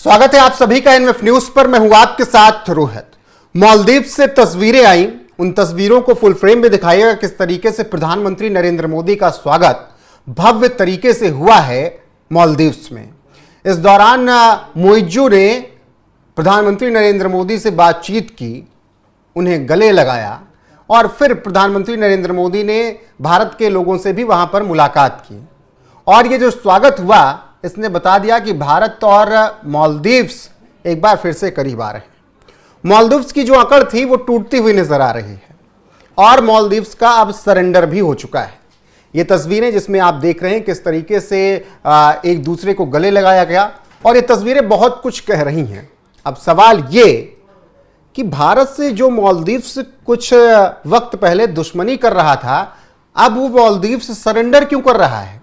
स्वागत है आप सभी का एनएफ न्यूज पर। मैं हूं आपके साथ रोहित। मालदीव से तस्वीरें आई, उन तस्वीरों को फुल फ्रेम में दिखाइएगा किस तरीके से प्रधानमंत्री नरेंद्र मोदी का स्वागत भव्य तरीके से हुआ है मालदीव्स में। इस दौरान मोइज्जू ने प्रधानमंत्री नरेंद्र मोदी से बातचीत की, उन्हें गले लगाया और फिर प्रधानमंत्री नरेंद्र मोदी ने भारत के लोगों से भी वहां पर मुलाकात की। और ये जो स्वागत हुआ इसने बता दिया कि भारत और मालदीव्स एक बार फिर से करीब आ रहे हैं। मालदीव्स की जो अकड़ थी वो टूटती हुई नजर आ रही है और मालदीव्स का अब सरेंडर भी हो चुका है। ये तस्वीरें जिसमें आप देख रहे हैं किस तरीके से एक दूसरे को गले लगाया गया और ये तस्वीरें बहुत कुछ कह रही हैं। अब सवाल ये कि भारत से जो मालदीव्स कुछ वक्त पहले दुश्मनी कर रहा था, अब वो मालदीव्स सरेंडर क्यों कर रहा है?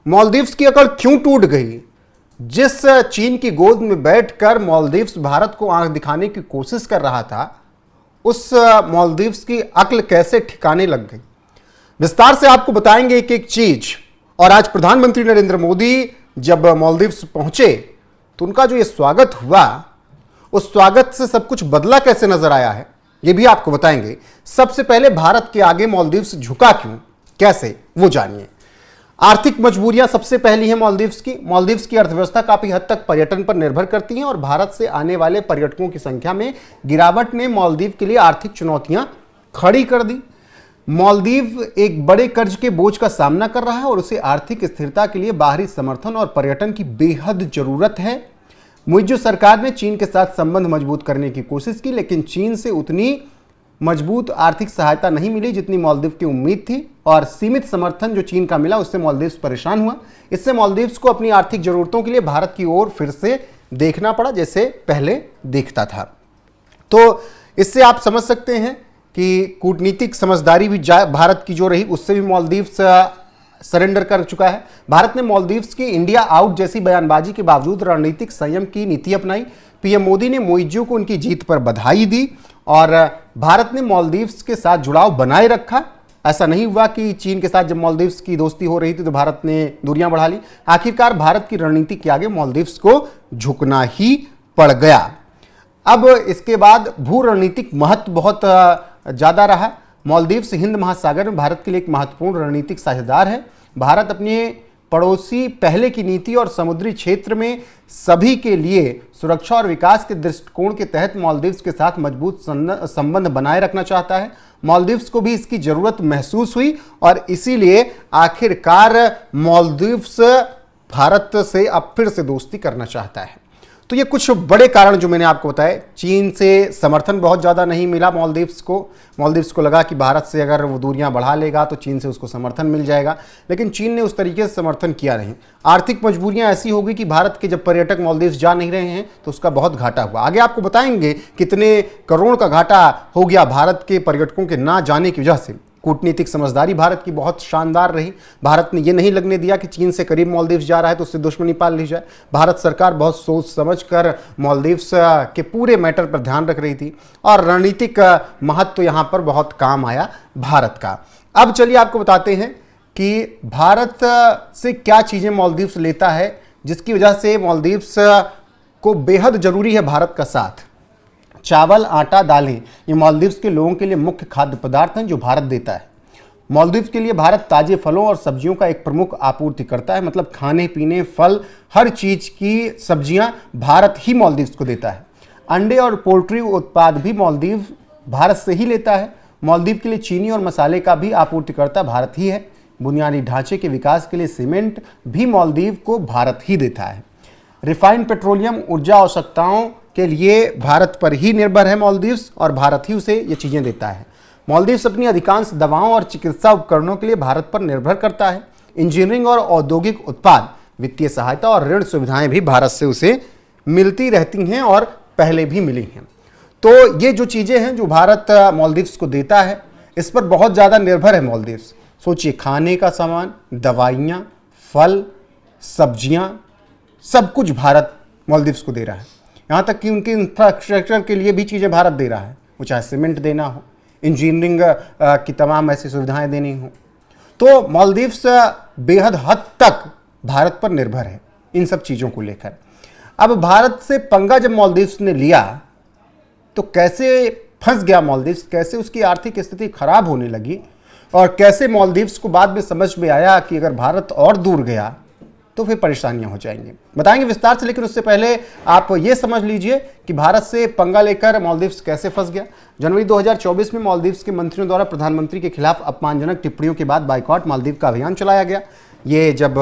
मालदीव्स की अकड़ क्यों टूट गई? जिस चीन की गोद में बैठकर मालदीव्स भारत को आंख दिखाने की कोशिश कर रहा था, उस मालदीव्स की अक्ल कैसे ठिकाने लग गई? विस्तार से आपको बताएंगे एक एक चीज। और आज प्रधानमंत्री नरेंद्र मोदी जब मालदीव्स पहुंचे तो उनका जो ये स्वागत हुआ, उस स्वागत से सब कुछ बदला कैसे नजर आया है ये भी आपको बताएंगे। सबसे पहले भारत के आगे मालदीव्स झुका क्यों, कैसे, वो जानिए। आर्थिक मजबूरियां सबसे पहली है मालदीव्स की। मालदीव्स की अर्थव्यवस्था काफी हद तक पर्यटन पर निर्भर करती है और भारत से आने वाले पर्यटकों की संख्या में गिरावट ने मालदीव के लिए आर्थिक चुनौतियां खड़ी कर दी। मालदीव एक बड़े कर्ज के बोझ का सामना कर रहा है और उसे आर्थिक स्थिरता के लिए बाहरी समर्थन और पर्यटन की बेहद जरूरत है। मोइज्जू सरकार ने चीन के साथ संबंध मजबूत करने की कोशिश की, लेकिन चीन से उतनी मजबूत आर्थिक सहायता नहीं मिली जितनी मालदीव की उम्मीद थी और सीमित समर्थन जो चीन का मिला उससे मालदीव्स परेशान हुआ। इससे मालदीव्स को अपनी आर्थिक जरूरतों के लिए भारत की ओर फिर से देखना पड़ा जैसे पहले देखता था। तो इससे आप समझ सकते हैं कि कूटनीतिक समझदारी भी भारत की जो रही उससे भी मालदीव्स सरेंडर कर चुका है। भारत ने मालदीव्स की इंडिया आउट जैसी बयानबाजी के बावजूद रणनीतिक संयम की नीति अपनाई। पीएम मोदी ने मोइज्जू को उनकी जीत पर बधाई दी और भारत ने मालदीव्स के साथ जुड़ाव बनाए रखा। ऐसा नहीं हुआ कि चीन के साथ जब मालदीव्स की दोस्ती हो रही थी तो भारत ने दूरियां बढ़ा ली। आखिरकार भारत की रणनीति के आगे मालदीव्स को झुकना ही पड़ गया। अब इसके बाद भू रणनीतिक महत्व बहुत ज़्यादा रहा। मालदीव्स हिंद महासागर में भारत के लिए एक महत्वपूर्ण रणनीतिक साझेदार है। भारत अपने पड़ोसी पहले की नीति और समुद्री क्षेत्र में सभी के लिए सुरक्षा और विकास के दृष्टिकोण के तहत मालदीव्स के साथ मजबूत संबंध बनाए रखना चाहता है। मालदीव्स को भी इसकी जरूरत महसूस हुई और इसीलिए आखिरकार मालदीव्स भारत से अब फिर से दोस्ती करना चाहता है। तो ये कुछ बड़े कारण जो मैंने आपको बताए। चीन से समर्थन बहुत ज़्यादा नहीं मिला मालदीव्स को लगा कि भारत से अगर वो दूरियां बढ़ा लेगा तो चीन से उसको समर्थन मिल जाएगा, लेकिन चीन ने उस तरीके से समर्थन किया नहीं। आर्थिक मजबूरियां ऐसी हो गई कि भारत के जब पर्यटक मालदीव्स जा नहीं रहे हैं तो उसका बहुत घाटा हुआ। आगे आपको बताएंगे कितने करोड़ का घाटा हो गया भारत के पर्यटकों के ना जाने की वजह से। कूटनीतिक समझदारी भारत की बहुत शानदार रही। भारत ने यह नहीं लगने दिया कि चीन से करीब मालदीव्स जा रहा है तो उससे दुश्मनी पाल ली जाए। भारत सरकार बहुत सोच समझकर मालदीव्स के पूरे मैटर पर ध्यान रख रही थी और रणनीतिक महत्व तो यहाँ पर बहुत काम आया भारत का। अब चलिए आपको बताते हैं कि भारत से क्या चीज़ें मालदीव्स लेता है जिसकी वजह से मालदीव्स को बेहद जरूरी है भारत का साथ। चावल, आटा, दालें ये मालदीव्स के लोगों के लिए मुख्य खाद्य पदार्थ हैं जो भारत देता है। मालदीव्स के लिए भारत ताजे फलों और सब्जियों का एक प्रमुख आपूर्तिकर्ता है। मतलब खाने पीने, फल, हर चीज़ की सब्जियां भारत ही मालदीव्स को देता है। अंडे और पोल्ट्री उत्पाद भी मालदीव भारत से ही लेता है। मालदीव के लिए चीनी और मसाले का भी आपूर्तिकर्ता भारत ही है। बुनियादी ढांचे के विकास के लिए सीमेंट भी मालदीव को भारत ही देता है। रिफाइंड पेट्रोलियम ऊर्जा आवश्यकताओं के लिए भारत पर ही निर्भर है मालदीव्स और भारत ही उसे ये चीज़ें देता है। मालदीव्स अपनी अधिकांश दवाओं और चिकित्सा उपकरणों के लिए भारत पर निर्भर करता है। इंजीनियरिंग और औद्योगिक उत्पाद, वित्तीय सहायता और ऋण सुविधाएं भी भारत से उसे मिलती रहती हैं और पहले भी मिली हैं। तो ये जो चीज़ें हैं जो भारत मालदीव्स को देता है, इस पर बहुत ज़्यादा निर्भर है मालदीव्स। सोचिए, खाने का सामान, दवाइयाँ, फल, सब्जियाँ, सब कुछ भारत मालदीव्स को दे रहा है। यहाँ तक कि उनके इंफ्रास्ट्रक्चर के लिए भी चीज़ें भारत दे रहा है, वो चाहे सीमेंट देना हो, इंजीनियरिंग की तमाम ऐसी सुविधाएं देनी हो। तो मालदीव्स बेहद हद तक भारत पर निर्भर है इन सब चीज़ों को लेकर। अब भारत से पंगा जब मालदीव्स ने लिया तो कैसे फंस गया मालदीव्स, कैसे उसकी आर्थिक स्थिति खराब होने लगी और कैसे मालदीव्स को बाद में समझ में आया कि अगर भारत और दूर गया तो फिर परेशानियां हो जाएंगी, बताएंगे विस्तार से। लेकिन उससे पहले आप ये समझ लीजिए कि भारत से पंगा लेकर मालदीव्स कैसे फंस गया। जनवरी 2024 में मालदीव्स के मंत्रियों द्वारा प्रधानमंत्री के खिलाफ अपमानजनक टिप्पणियों के बाद बाइकॉट मालदीव का अभियान चलाया गया। ये जब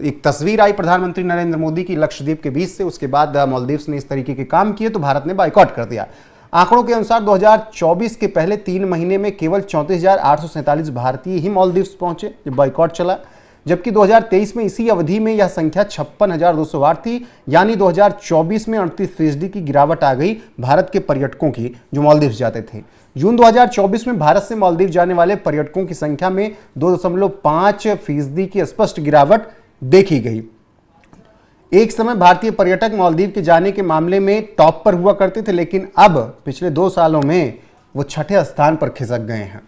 एक तस्वीर आई प्रधानमंत्री नरेंद्र मोदी की लक्षद्वीप के बीच से, उसके बाद मालदीव्स ने इस तरीके के काम किए तो भारत ने बाइकॉट कर दिया। आंकड़ों के अनुसार 2024 के पहले 3 महीने में केवल 34,847 भारतीय ही मालदीव्स पहुंचे जब बाइकॉट चला, जबकि 2023 में इसी अवधि में यह संख्या 56,208 थी। यानी 2024 में 38% की गिरावट आ गई भारत के पर्यटकों की जो मालदीव्स जाते थे। जून 2024 में भारत से मालदीव जाने वाले पर्यटकों की संख्या में 2.5% की स्पष्ट गिरावट देखी गई। एक समय भारतीय पर्यटक मालदीव के जाने के मामले में टॉप पर हुआ करते थे, लेकिन अब पिछले 2 सालों में वो 6ठे स्थान पर खिसक गए हैं।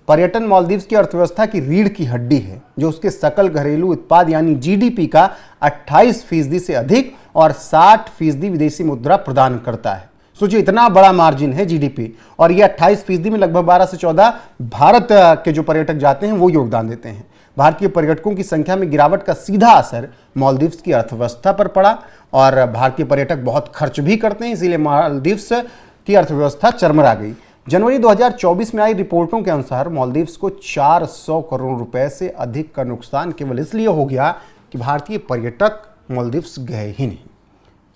पर्यटन मालदीव्स की अर्थव्यवस्था की रीढ़ की हड्डी है, जो उसके सकल घरेलू उत्पाद यानी जीडीपी का 28% से अधिक और 60% विदेशी मुद्रा प्रदान करता है। सोचिए, इतना बड़ा मार्जिन है जीडीपी, और ये 28% में लगभग 12 से 14 भारत के जो पर्यटक जाते हैं वो योगदान देते हैं। भारतीय पर्यटकों की संख्या में गिरावट का सीधा असर मालदीव्स की अर्थव्यवस्था पर पड़ा और भारतीय पर्यटक बहुत खर्च भी करते हैं, इसीलिए मालदीव्स की अर्थव्यवस्था चरमरा गई। जनवरी 2024 में आई रिपोर्टों के अनुसार मालदीव्स को 400 करोड़ रुपए से अधिक का नुकसान केवल इसलिए हो गया कि भारतीय पर्यटक मालदीव्स गए ही नहीं।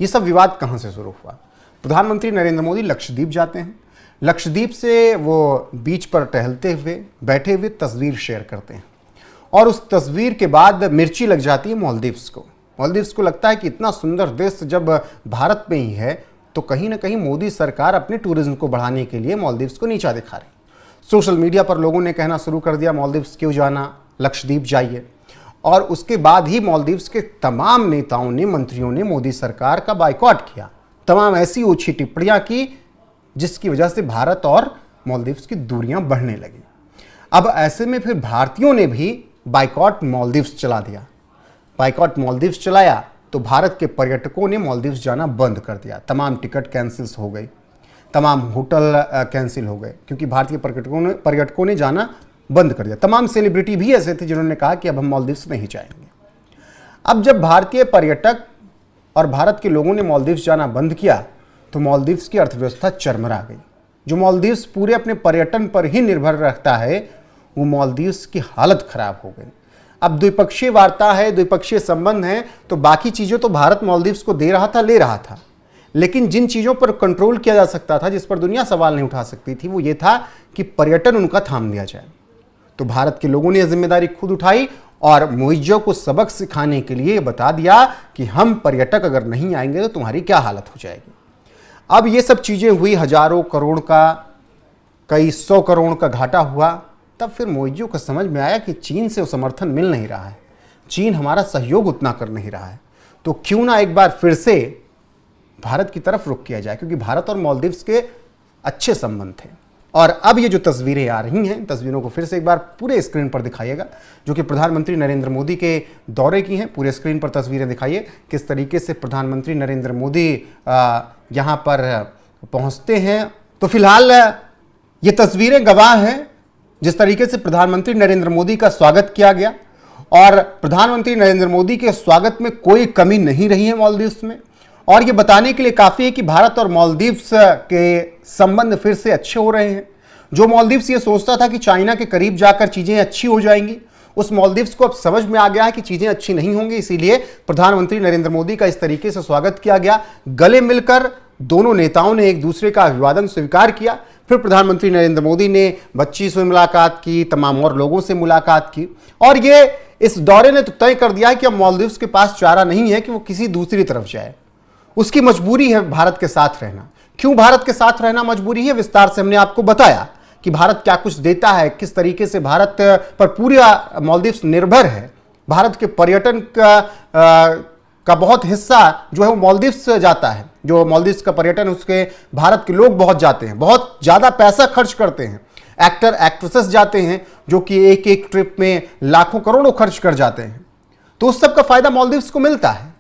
ये सब विवाद कहां से शुरू हुआ? प्रधानमंत्री नरेंद्र मोदी लक्षद्वीप जाते हैं, लक्षद्वीप से वो बीच पर टहलते हुए बैठे हुए तस्वीर शेयर करते हैं और उस तस्वीर के बाद मिर्ची लग जाती है मालदीव्स को। मालदीव्स को लगता है कि इतना सुंदर देश जब भारत में ही है तो कहीं ना कहीं मोदी सरकार अपने टूरिज्म को बढ़ाने के लिए मालदीव्स को नीचा दिखा रही। सोशल मीडिया पर लोगों ने कहना शुरू कर दिया मालदीव्स क्यों जाना, लक्षद्वीप जाइए। और उसके बाद ही मालदीव्स के तमाम नेताओं ने, मंत्रियों ने मोदी सरकार का बाइकॉट किया, तमाम ऐसी ओछी टिप्पणियां की जिसकी वजह से भारत और मालदीव्स की दूरियां बढ़ने लगी। अब ऐसे में फिर भारतीयों ने भी बाइकॉट मालदीव्स चला दिया। बाइकॉट मालदीव्स चलाया तो भारत के पर्यटकों ने मालदीव्स जाना बंद कर दिया। तमाम टिकट कैंसिल हो गई, तमाम होटल कैंसिल हो गए क्योंकि भारतीय पर्यटकों ने जाना बंद कर दिया। तमाम सेलिब्रिटी भी ऐसे थे जिन्होंने कहा कि अब हम मालदीव्स नहीं जाएंगे। अब जब भारतीय पर्यटक और भारत के लोगों ने मालदीव्स जाना बंद किया तो मालदीव्स की अर्थव्यवस्था चरमरा गई। जो मालदीव्स पूरे अपने पर्यटन पर ही निर्भर रखता है, वो मालदीव्स की हालत खराब हो गई। अब द्विपक्षीय वार्ता है, द्विपक्षीय संबंध है, तो बाकी चीज़ों तो भारत मालदीव्स को दे रहा था, ले रहा था, लेकिन जिन चीज़ों पर कंट्रोल किया जा सकता था, जिस पर दुनिया सवाल नहीं उठा सकती थी, वो ये था कि पर्यटन उनका थाम दिया जाए। तो भारत के लोगों ने यह जिम्मेदारी खुद उठाई और मुइज्जों को सबक सिखाने के लिए बता दिया कि हम पर्यटक अगर नहीं आएंगे तो तुम्हारी क्या हालत हो जाएगी। अब ये सब चीज़ें हुई, हजारों करोड़ का, कई 100 करोड़ का घाटा हुआ। तब फिर मुइज्जों को समझ में आया कि चीन से वो समर्थन मिल नहीं रहा है, चीन हमारा सहयोग उतना कर नहीं रहा है, तो क्यों ना एक बार फिर से भारत की तरफ रुख किया जाए, क्योंकि भारत और मालदीव्स के अच्छे संबंध थे। और अब ये जो तस्वीरें आ रही हैं, तस्वीरों को फिर से एक बार पूरे स्क्रीन पर दिखाइएगा, जो कि प्रधानमंत्री नरेंद्र मोदी के दौरे की हैं। पूरे स्क्रीन पर तस्वीरें दिखाइए किस तरीके से प्रधानमंत्री नरेंद्र मोदी यहाँ पर पहुँचते हैं। तो फिलहाल ये तस्वीरें गवाह हैं जिस तरीके से प्रधानमंत्री नरेंद्र मोदी का स्वागत किया गया, और प्रधानमंत्री नरेंद्र मोदी के स्वागत में कोई कमी नहीं रही है मालदीव्स में। और ये बताने के लिए काफ़ी है कि भारत और मालदीव्स के संबंध फिर से अच्छे हो रहे हैं। जो मालदीव्स ये सोचता था कि चाइना के करीब जाकर चीज़ें अच्छी हो जाएंगी, उस मालदीव्स को अब समझ में आ गया है कि चीज़ें अच्छी नहीं होंगी, इसीलिए प्रधानमंत्री नरेंद्र मोदी का इस तरीके से स्वागत किया गया। गले मिलकर दोनों नेताओं ने एक दूसरे का अभिवादन स्वीकार किया। फिर प्रधानमंत्री नरेंद्र मोदी ने बच्ची से मुलाकात की, तमाम और लोगों से मुलाकात की, और ये इस दौरे ने तो तय कर दिया है कि अब मालदीव्स के पास चारा नहीं है कि वो किसी दूसरी तरफ जाए। उसकी मजबूरी है भारत के साथ रहना। क्यों भारत के साथ रहना मजबूरी है, विस्तार से हमने आपको बताया कि भारत क्या कुछ देता है, किस तरीके से भारत पर पूरा मालदीव्स निर्भर है। भारत के पर्यटन का बहुत हिस्सा जो है वो मालदीव्स जाता है। जो मालदीव्स का पर्यटन, उसके भारत के लोग बहुत जाते हैं, बहुत ज़्यादा पैसा खर्च करते हैं। एक्टर एक्ट्रेसेस जाते हैं जो कि एक एक ट्रिप में लाखों करोड़ों खर्च कर जाते हैं। तो उस सब का फायदा मालदीव्स को मिलता है।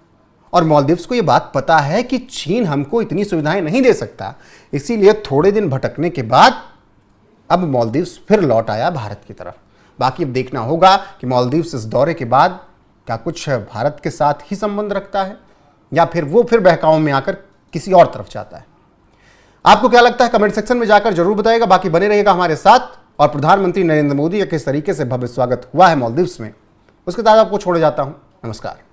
और मालदीव्स को यह बात पता है कि चीन हमको इतनी सुविधाएं नहीं दे सकता, इसीलिए थोड़े दिन भटकने के बाद अब मालदीव्स फिर लौट आया भारत की तरफ। बाकी अब देखना होगा कि मालदीव्स इस दौरे के बाद क्या कुछ भारत के साथ ही संबंध रखता है या फिर वो फिर बहकावों में आकर किसी और तरफ जाता है। आपको क्या लगता है कमेंट सेक्शन में जाकर जरूर बताइएगा। बाकी बने रहिएगा हमारे साथ। और प्रधानमंत्री नरेंद्र मोदी का किस तरीके से भव्य स्वागत हुआ है मालदीव्स में, उसके साथ आपको छोड़े जाता हूं। नमस्कार।